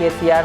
KCR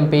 MP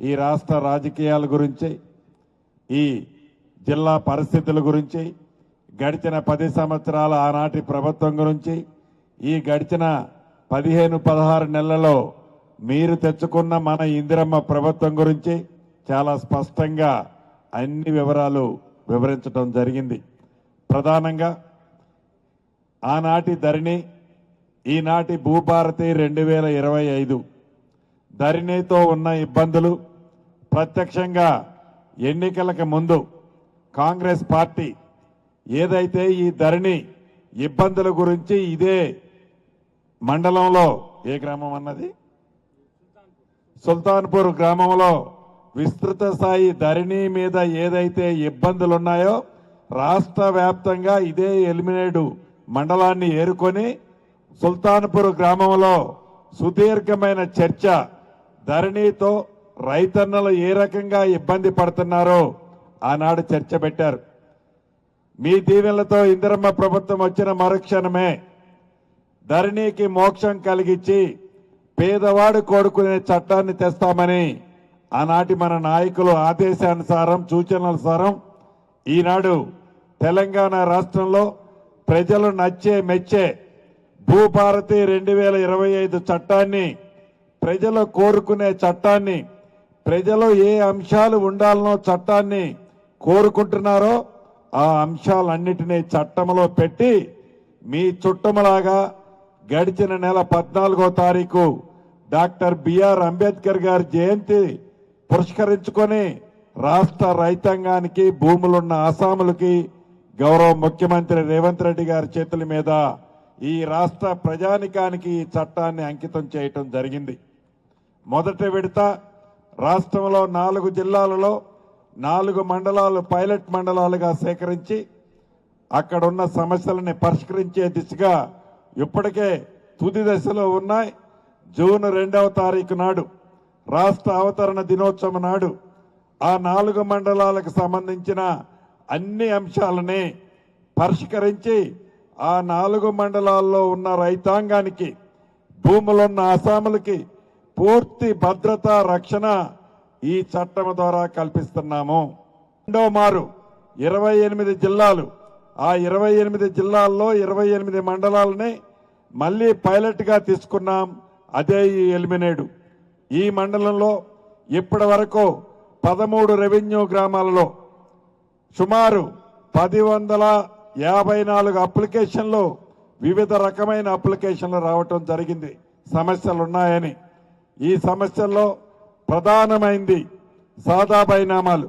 ఈ రాష్ట్ర రాజకీయాల గురించి, ఈ జిల్లా పరిస్థితుల గురించి, గడిచిన 10 సంవత్సరాల ఆనాటి ప్రభుత్వం గురించి, ఈ గడిచిన 15-16 నెలల్లో మీరు తెచ్చుకున్న మన ఇందిరమ్మ ప్రభుత్వం గురించి చాలా స్పష్టంగా అన్ని వివరాలు వివరించడం జరిగింది. ప్రధానంగా ఆనాటి ధరణి, ఈనాటి భూభారతి 2025 ధరణితో ఉన్న ఇబ్బందులు ప్రత్యక్షంగా ఎన్నికలకు ముందు కాంగ్రెస్ పార్టీ ఏదైతే ఈ ధరణి ఇబ్బందుల గురించి ఇదే మండలంలో ఏ గ్రామం అన్నది సుల్తాన్పూర్ గ్రామంలో విస్తృత స్థాయి ధరణి మీద ఏదైతే ఇబ్బందులు ఉన్నాయో రాష్ట్ర వ్యాప్తంగా ఇదే ఎలిమినేడు మండలాన్ని ఏరుకొని సుల్తాన్పూర్ గ్రామంలో సుదీర్ఘమైన చర్చ, ధరణితో రైతన్నలు ఏ రకంగా ఇబ్బంది పడుతున్నారో ఆనాడు చర్చ పెట్టారు. మీ దీవెనలతో ఇందిరమ్మ ప్రభుత్వం వచ్చిన మరుక్షణమే ధరణికి మోక్షం కలిగించి పేదవాడు కోరుకునే చట్టాన్ని తెస్తామని ఆనాటి మన నాయకులు ఆదేశానుసారం, సూచనలనుసారం ఈనాడు తెలంగాణ రాష్ట్రంలో ప్రజలు నచ్చే మెచ్చే భూభారతి 2025 చట్టాన్ని, ప్రజలు కోరుకునే చట్టాన్ని, ప్రజలు ఏ అంశాలు ఉండాలనో చట్టాన్ని కోరుకుంటున్నారో ఆ అంశాలన్నిటినీ చట్టంలో పెట్టి మీ చుట్టములాగా గడిచిన నెల 14వ తారీఖు డాక్టర్ బిఆర్ అంబేద్కర్ గారి జయంతి పురస్కరించుకొని రాష్ట్ర రైతాంగానికి, భూములున్న ఆసాములకి గౌరవ ముఖ్యమంత్రి రేవంత్ రెడ్డి గారి చేతుల మీద ఈ రాష్ట్ర ప్రజానికానికి ఈ చట్టాన్ని అంకితం చేయటం జరిగింది. మొదటి విడత రాష్ట్రంలో 4 జిల్లాలలో 4 మండలాలు పైలట్ మండలాలుగా సేకరించి అక్కడున్న సమస్యలని పరిష్కరించే దిశగా ఇప్పటికే తుది దశలో ఉన్నాయి. జూన్ 2వ తారీఖు నాడు రాష్ట్ర అవతరణ దినోత్సవం నాడు ఆ 4 మండలాలకు సంబంధించిన అన్ని అంశాలని పరిష్కరించి ఆ 4 మండలాల్లో ఉన్న రైతాంగానికి, భూములున్న ఆసాములకి పూర్తి భద్రత, రక్షణ ఈ చట్టం ద్వారా కల్పిస్తున్నాము. రెండో మారు 28 జిల్లాలు, ఆ 28 జిల్లాల్లో 28 మండలాలని మళ్ళీ పైలట్గా తీసుకున్నాం. అదే ఈ ఎలిమినేడు. ఈ మండలంలో ఇప్పటి వరకు 13 రెవెన్యూ గ్రామాలలో సుమారు 1054 అప్లికేషన్లు, వివిధ రకమైన అప్లికేషన్లు రావటం జరిగింది సమస్యలు ఉన్నాయని. ఈ సమస్యల్లో ప్రధానమైంది సాదా బైనామాలు.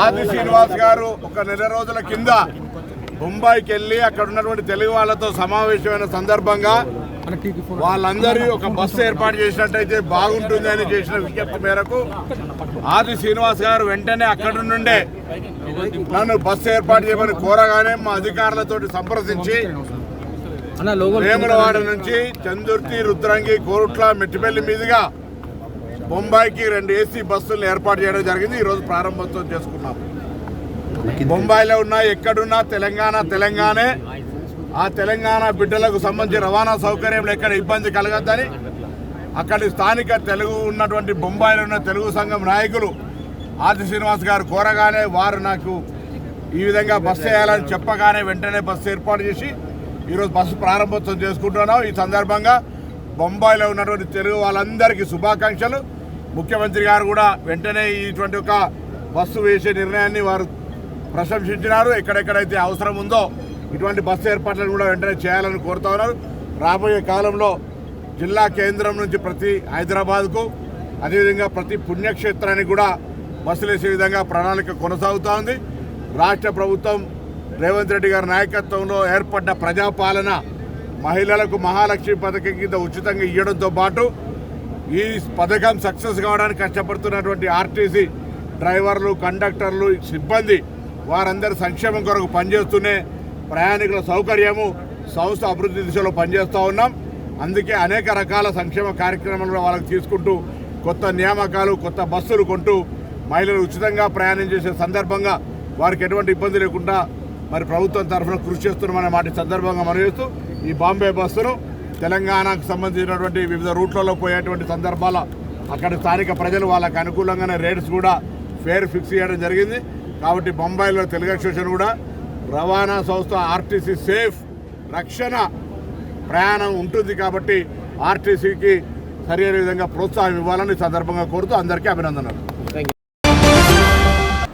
ఆది శ్రీనివాస్ గారు ఒక నెల రోజుల కింద ముంబైకి వెళ్ళి అక్కడ ఉన్నటువంటి తెలుగు వాళ్ళతో సమావేశమైన సందర్భంగా వాళ్ళందరూ ఒక బస్సు ఏర్పాటు చేసినట్టయితే బాగుంటుంది అని చేసిన విజ్ఞప్తి మేరకు ఆది శ్రీనివాస్ గారు వెంటనే అక్కడి నుండే నన్ను బస్సు ఏర్పాటు చేయమని కోరగానే మా అధికారులతో సంప్రదించి వేములవాడ నుంచి చందుర్తి, రుద్రంగి, కోరుట్ల, మెట్టిపల్లి మీదుగా బొంబాయికి 2 AC బస్సులు ఏర్పాటు చేయడం జరిగింది. ఈరోజు ప్రారంభోత్సవం చేసుకున్నాం. బొంబాయిలో ఉన్నా ఎక్కడున్నా తెలంగాణే. ఆ తెలంగాణ బిడ్డలకు సంబంధించి రవాణా సౌకర్యంలో ఎక్కడ ఇబ్బంది కలగద్దని అక్కడి స్థానిక తెలుగు ఉన్నటువంటి బొంబాయిలో ఉన్న తెలుగు సంఘం నాయకులు ఆది శ్రీనివాస్ గారు కోరగానే వారు నాకు ఈ విధంగా బస్సు వేయాలని చెప్పగానే వెంటనే బస్సు ఏర్పాటు చేసి ఈరోజు బస్సు ప్రారంభోత్సవం చేసుకుంటున్నాం. ఈ సందర్భంగా బొంబాయిలో ఉన్నటువంటి తెలుగు వాళ్ళందరికీ శుభాకాంక్షలు. ముఖ్యమంత్రి గారు కూడా వెంటనే ఇటువంటి ఒక బస్సు వేసే నిర్ణయాన్ని వారు ప్రశంసించినారు. ఎక్కడెక్కడైతే అవసరం ఉందో ఇటువంటి బస్సు ఏర్పాట్లను కూడా వెంటనే చేయాలని కోరుతా ఉన్నారు. రాబోయే కాలంలో జిల్లా కేంద్రం నుంచి ప్రతి హైదరాబాద్కు, అదేవిధంగా ప్రతి పుణ్యక్షేత్రానికి కూడా బస్సులు వేసే విధంగా ప్రణాళిక కొనసాగుతూ ఉంది. రాష్ట్ర ప్రభుత్వం రేవంత్ రెడ్డి గారి నాయకత్వంలో ఏర్పడ్డ ప్రజాపాలన మహిళలకు మహాలక్ష్మి పథకం కింద ఉచితంగా ఇవ్వడంతో పాటు ఈ పథకం సక్సెస్ కావడానికి కష్టపడుతున్నటువంటి ఆర్టీసీ డ్రైవర్లు, కండక్టర్లు, సిబ్బంది వారందరూ సంక్షేమం కొరకు పనిచేస్తూనే ప్రయాణికుల సౌకర్యము, సంస్థ అభివృద్ధి దిశలో పనిచేస్తూ ఉన్నాం. అందుకే అనేక రకాల సంక్షేమ కార్యక్రమాలు వాళ్ళకి తీసుకుంటూ కొత్త నియామకాలు, కొత్త బస్సులు కొంటూ మహిళలు ఉచితంగా ప్రయాణం చేసే సందర్భంగా వారికి ఎటువంటి ఇబ్బంది లేకుండా మరి ప్రభుత్వం తరఫున కృషి చేస్తున్నామనే మాట సందర్భంగా మనం చేస్తూ ఈ బాంబే బస్సును తెలంగాణకు సంబంధించినటువంటి వివిధ రూట్లలో పోయేటువంటి సందర్భాల అక్కడ స్థానిక ప్రజలు వాళ్ళకు అనుకూలంగానే రేట్స్ కూడా ఫేర్ ఫిక్స్ చేయడం జరిగింది. కాబట్టి బొంబాయిలో తెలుగు ఎక్స్ప్రెషన్ కూడా రవాణా సంస్థ ఆర్టీసీ సేఫ్ రక్షణ ప్రయాణం ఉంటుంది కాబట్టి ఆర్టీసీకి సరైన విధంగా ప్రోత్సాహం ఇవ్వాలని సందర్భంగా కోరుతూ అందరికీ అభినందనలు.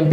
MP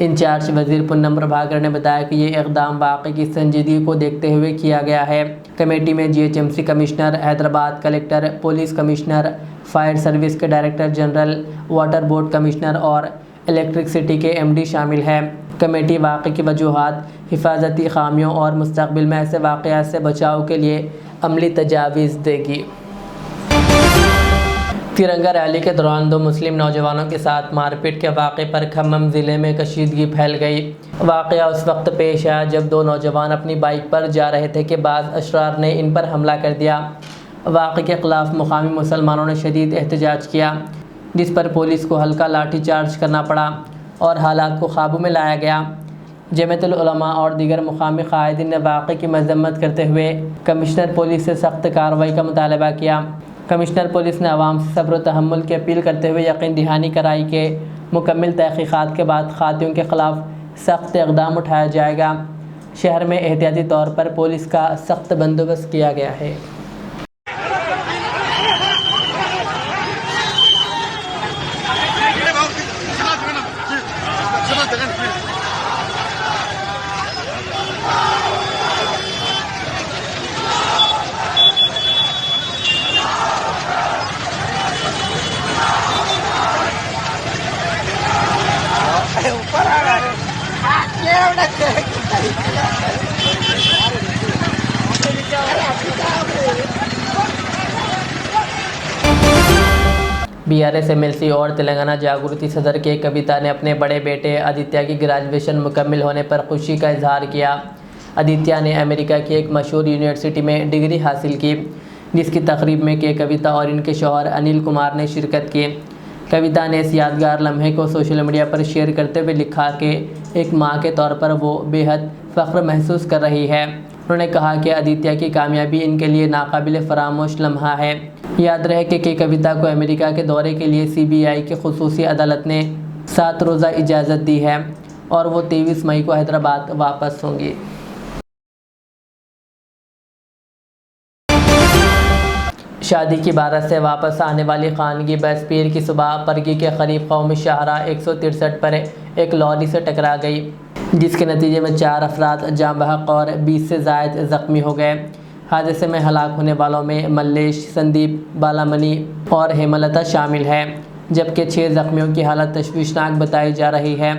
انچارج وزیر پونم پربھاکر نے بتایا کہ یہ اقدام واقعے کی سنجیدگی کو دیکھتے ہوئے کیا گیا ہے۔ کمیٹی میں GHMC commissioner Hyderabad, collector, police commissioner, fire service کے director general, water board commissioner اور الیکٹرسٹی کے MD شامل ہیں۔ کمیٹی واقعے کی وجوہات، حفاظتی خامیوں اور مستقبل میں ایسے واقعات سے بچاؤ کے لیے عملی تجاویز دے گی۔ ترنگا ریلی کے دوران 2 مسلم نوجوانوں کے ساتھ مار پیٹ کے واقعے پر کھمم ضلع میں کشیدگی پھیل گئی۔ واقعہ اس وقت پیش آیا جب 2 نوجوان اپنی بائک پر جا رہے تھے کہ بعض اشرار نے ان پر حملہ کر دیا۔ واقعے کے خلاف مقامی مسلمانوں نے شدید احتجاج کیا، جس پر پولیس کو ہلکا لاٹھی چارج کرنا پڑا اور حالات کو قابو میں لایا گیا۔ جمعیت العلماء اور دیگر مقامی قائدین نے واقعے کی مذمت کرتے ہوئے کمشنر پولیس سے سخت کارروائی کا مطالبہ کیا۔ کمشنر پولیس نے عوام سے صبر و تحمل کی اپیل کرتے ہوئے یقین دہانی کرائی کہ مکمل تحقیقات کے بعد قاتلوں کے خلاف سخت اقدام اٹھایا جائے گا۔ شہر میں احتیاطی طور پر پولیس کا سخت بندوبست کیا گیا ہے۔ BRS MLC اور تلنگانہ جاگرتی صدر کے کویتا نے اپنے بڑے بیٹے آدتیہ کی گریجویشن مکمل ہونے پر خوشی کا اظہار کیا۔ آدتیہ نے امریکہ کی ایک مشہور یونیورسٹی میں ڈگری حاصل کی، جس کی تقریب میں کویتا اور ان کے شوہر انل کمار نے شرکت کی۔ کویتا نے اس یادگار لمحے کو سوشل میڈیا پر شیئر کرتے ہوئے لکھا کہ ایک ماں کے طور پر وہ بے حد فخر محسوس کر رہی ہے۔ انہوں نے کہا کہ آدتیہ کی کامیابی ان کے لیے ناقابل فراموش لمحہ ہے۔ یاد رہے کہ کویتا کو امریکہ کے دورے کے لیے CBI کی خصوصی عدالت نے 7 روزہ اجازت دی ہے اور وہ 23 مئی کو حیدرآباد واپس ہوں گی۔ شادی کی بارات سے واپس آنے والی خانگی بس پیر کی صبح پرگی کے قریب قومی شاہراہ 163 پر ایک لوری سے ٹکرا گئی، جس کے نتیجے میں 4 افراد جاں بحق اور 20 سے زائد زخمی ہو گئے۔ حادثے میں ہلاک ہونے والوں میں ملیش، سندیپ، بالامنی اور ہیملتا شامل ہیں، جبکہ 6 زخمیوں کی حالت تشویشناک بتائی جا رہی ہے۔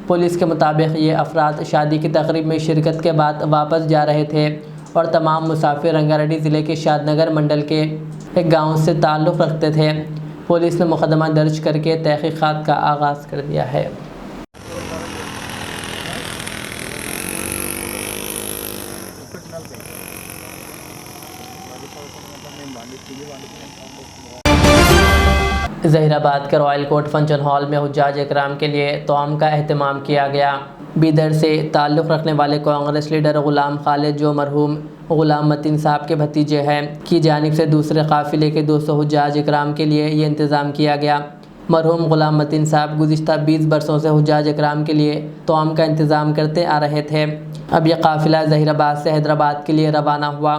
پولیس کے مطابق یہ افراد شادی کی تقریب میں شرکت کے بعد واپس جا رہے تھے اور تمام مسافر رنگاریڈی ضلع کے شاد نگر منڈل کے ایک گاؤں سے تعلق رکھتے تھے۔ پولیس نے مقدمہ درج کر کے تحقیقات کا آغاز کر دیا ہے۔ ظہیر آباد کے رائل کوٹ فنکشن ہال میں حجاج اکرام کے لیے طعام کا اہتمام کیا گیا۔ بیدر سے تعلق رکھنے والے کانگریس لیڈر غلام خالد، جو مرحوم غلام متین صاحب کے بھتیجے ہیں، کی جانب سے دوسرے قافلے کے 200 حجاج اکرام کے لیے یہ انتظام کیا گیا۔ مرحوم غلام متین صاحب گزشتہ 20 برسوں سے حجاج اکرام کے لیے طعام کا انتظام کرتے آ رہے تھے۔ اب یہ قافلہ ظہیر آباد سے حیدرآباد کے لیے روانہ ہوا۔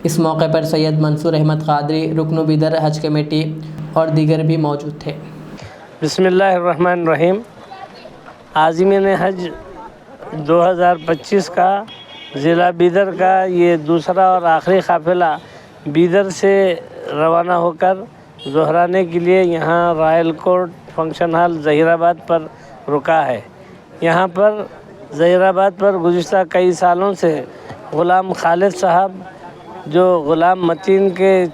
اس موقع پر سید منصور احمد قادری، رکن بیدر حج کمیٹی اور دیگر بھی موجود تھے۔ بسم اللہ الرحمن الرحیم۔ عازمین حج 2025 کا ضلع بیدر کا یہ دوسرا اور آخری قافلہ بیدر سے روانہ ہو کر زہرانے کے لیے یہاں رائل کوٹ فنکشن ہال ظہیر آباد پر رکا ہے۔ یہاں پر ظہیر آباد پر گزشتہ کئی سالوں سے غلام خالد صاحب، جو غلام متین کے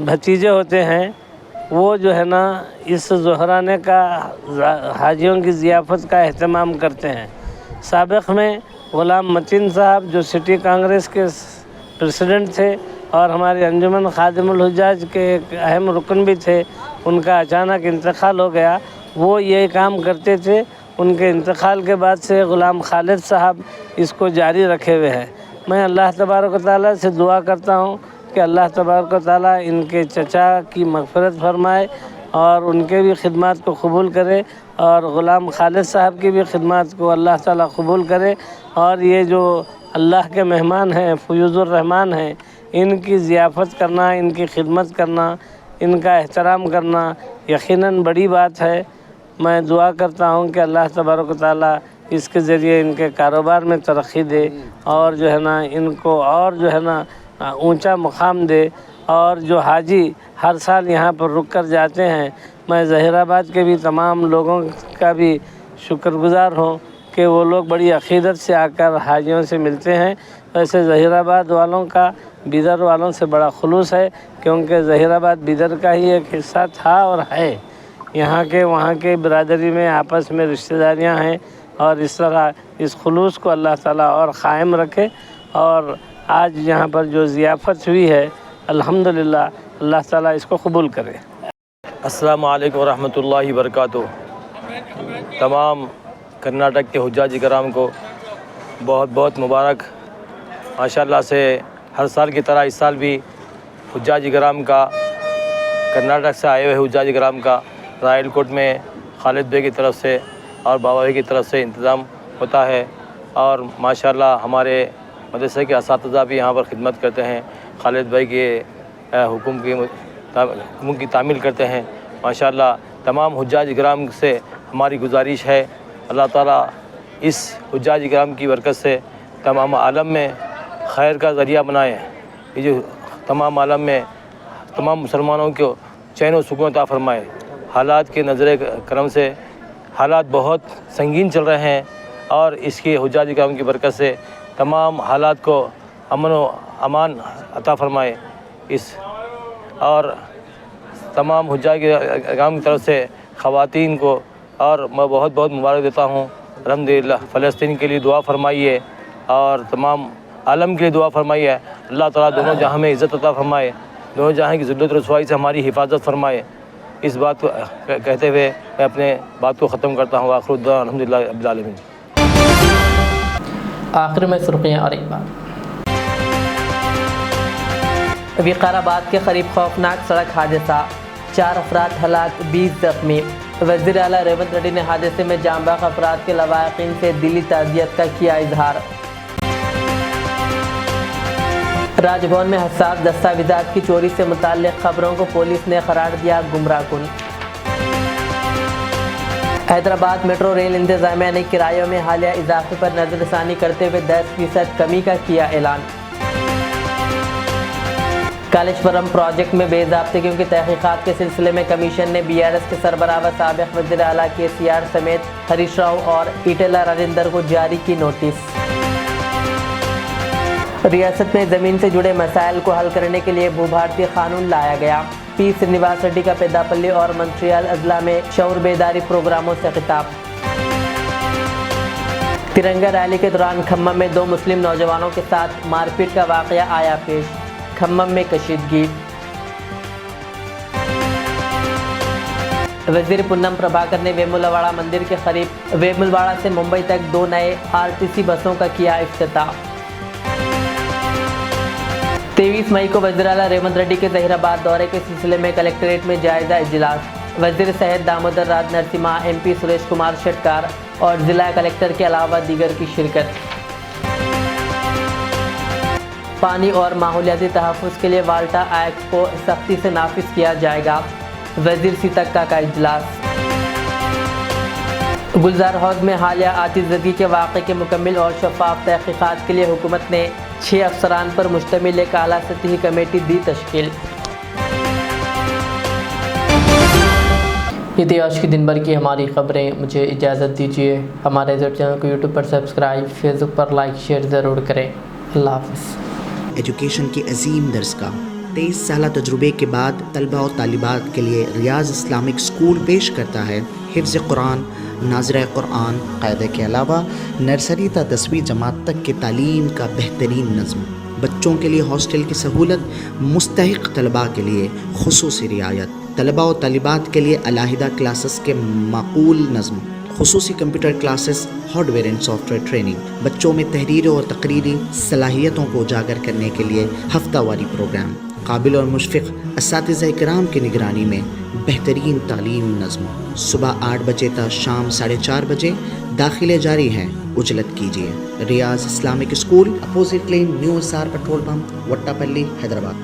بھتیجے ہوتے ہیں، وہ جو ہے نا اس زہرانے کا حاجیوں کی ضیافت کا اہتمام کرتے ہیں۔ سابق میں غلام متین صاحب، جو سٹی کانگریس کے پریزیڈنٹ تھے اور ہماری انجمن خادم الحجاج کے ایک اہم رکن بھی تھے، ان کا اچانک انتقال ہو گیا۔ وہ یہ کام کرتے تھے۔ ان کے انتقال کے بعد سے غلام خالد صاحب اس کو جاری رکھے ہوئے ہیں۔ میں اللہ تبارک و تعالیٰ سے دعا کرتا ہوں کہ اللہ تبارک و تعالیٰ ان کے چچا کی مغفرت فرمائے اور ان کے بھی خدمات کو قبول کرے، اور غلام خالد صاحب کی بھی خدمات کو اللہ تعالیٰ قبول کرے، اور یہ جو اللہ کے مہمان ہیں، فیوض الرحمان ہیں، ان کی ضیافت کرنا، ان کی خدمت کرنا، ان کا احترام کرنا یقیناً بڑی بات ہے۔ میں دعا کرتا ہوں کہ اللہ تبارک و تعالیٰ اس کے ذریعے ان کے کاروبار میں ترقی دے اور جو ہے نا ان کو اور جو ہے نا اونچا مقام دے. اور جو حاجی ہر سال یہاں پر رک کر جاتے ہیں، میں ظہیر آباد کے بھی تمام لوگوں کا بھی شکر گزار ہوں کہ وہ لوگ بڑی عقیدت سے آ کر حاجیوں سے ملتے ہیں. ویسے ظہیر آباد والوں کا بیدر والوں سے بڑا خلوص ہے، کیونکہ ظہیر آباد بیدر کا ہی ایک حصہ تھا اور ہے. یہاں کے وہاں کے برادری میں آپس میں رشتہ داریاں ہیں، اور اس طرح اس خلوص کو اللہ تعالیٰ اور قائم رکھے. اور آج یہاں پر جو ضیافت ہوئی ہے، الحمدللہ اللہ تعالیٰ اس کو قبول کرے. السلام علیکم ورحمۃ اللہ وبرکاتہ. تمام کرناٹک کے حجاج کرام کو بہت بہت مبارک. ماشاءاللہ سے ہر سال کی طرح اس سال بھی حجاج کرام کا کرناٹک سے آئے ہوئے حجاج کرام کا رائل کوٹ میں خالد بھائی کی طرف سے اور بابا بھائی کی طرف سے انتظام ہوتا ہے. اور ماشاءاللہ ہمارے مدرسے کے اساتذہ بھی یہاں پر خدمت کرتے ہیں، خالد بھائی کے حکم کی تعمیل کرتے ہیں. ماشاءاللہ تمام حجاج کرام سے ہماری گزارش ہے اللہ تعالیٰ اس حجاج کرام کی برکت سے تمام عالم میں خیر کا ذریعہ بنائے. یہ جو تمام عالم میں تمام مسلمانوں کو چین و سکون عطا فرمائے. حالات کے نظر کرم سے حالات بہت سنگین چل رہے ہیں، اور اس کی حجاج کرام کی برکت سے تمام حالات کو امن و امان عطا فرمائے. اور تمام حجاج کرام کی طرف سے خواتین کو اور میں بہت بہت مبارک دیتا ہوں. الحمدللہ فلسطین کے لیے دعا فرمائیے اور تمام عالم کے لیے دعا فرمائیے. اللہ تعالیٰ دونوں جہاں میں عزت عطا فرمائے، دونوں جہاں کی ذلت رسوائی سے ہماری حفاظت فرمائے. اس بات کو کہتے ہوئے میں اپنے بات کو ختم کرتا ہوں. آخر الدعوان الحمدللہ رب العالمین. آخر میں سرخیاں اور ایک بات. وقار آباد کے قریب خوفناک سڑک حادثہ، 4 افراد ہلاک، 20 زخمی. وزیر اعلیٰ ریونت ریڈی نے حادثے میں جاں بحق افراد کے لواحقین سے دلی تعزیت کا کیا اظہار. راج بھون میں حساس دستاویزات کی چوری سے متعلق خبروں کو پولیس نے قرار دیا گمراہ کن. حیدرآباد میٹرو ریل انتظامیہ نے کرایوں میں حالیہ اضافے پر نظر ثانی کرتے ہوئے 10% کمی کا کیا اعلان. کالیشورم پروجیکٹ میں بے ضابطگیوں کی تحقیقات کے سلسلے میں کمیشن نے BRS کے سربراہ و سابق وزیر اعلیٰ KCR سمیت ہریش راؤ اور ایٹیلا راجندر کو جاری کی نوٹس. ریاست میں زمین سے جڑے مسائل کو حل کرنے کے لیے بھوبھارتی قانون لایا گیا. پی سرینواس ریڈی کا پیداپلی اور منٹریال اضلاع میں شعور بیداری پروگراموں سے خطاب. ترنگا ریلی کے دوران کھمم میں 2 مسلم نوجوانوں کے ساتھ مار پیٹ کا واقعہ آیا پیش. کھمم میں کشیدگی. وزیر پونم پربھاکر نے ویمولواڑہ مندر کے قریب ویمولواڑہ سے ممبئی تک 2 نئے RTC بسوں کا کیا افتتاح. 23 مئی کو وزیر اعلیٰ ریونت ریڈی کے ظہیر آباد دورے کے سلسلے میں کلکٹریٹ میں جائزہ اجلاس. وزیر صحت دامودر راج نرسمہا، MP سریش کمار شیٹکار اور ضلع کلکٹر کے علاوہ دیگر کی شرکت. پانی اور ماحولیاتی تحفظ کے لیے والٹا ایکٹ کو سختی سے نافذ کیا جائے گا. وزیر سیتکا کا اجلاس. گلزار حوض میں حالیہ آتش زدگی کے واقعے کے مکمل اور شفاف تحقیقات کے لیے حکومت نے 6 افسران پر مشتمل ایک اعلیٰ سطحی کمیٹی دی تشکیل. یہ تھی آج کی دن بھر کی ہماری خبریں. مجھے اجازت دیجیے. ہمارے چینل کو YouTube پر سبسکرائب، فیس بک پر لائک شیئر ضرور کریں. اللہ حافظ. ایجوکیشن کی عظیم درسگاہ 23 سالہ تجربے کے بعد طلبہ و طالبات کے لیے ریاض اسلامک اسکول پیش کرتا ہے حفظ قرآن، ناظرہ قرآن، قاعدے کے علاوہ نرسری تا 10ویں جماعت تک کی تعلیم کا بہترین نظم. بچوں کے لیے ہاسٹل کی سہولت، مستحق طلباء کے لیے خصوصی رعایت، طلباء و طالبات کے لیے علیحدہ کلاسز کے معقول نظم، خصوصی computer classes, hard where and soft where training, بچوں میں تحریری اور تقریری صلاحیتوں کو اجاگر کرنے کے لیے ہفتہ واری پروگرام، قابل اور مشفق اساتذہ کرام کی نگرانی میں بہترین تعلیم نظم. صبح 8 بجے تا شام 4:30 بجے داخلے جاری ہیں. اجلت کیجیے. Riyaz Islamic school, opposite lane, new SR petrol pump, Vattepally, Hyderabad.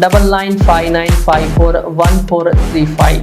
9959541435।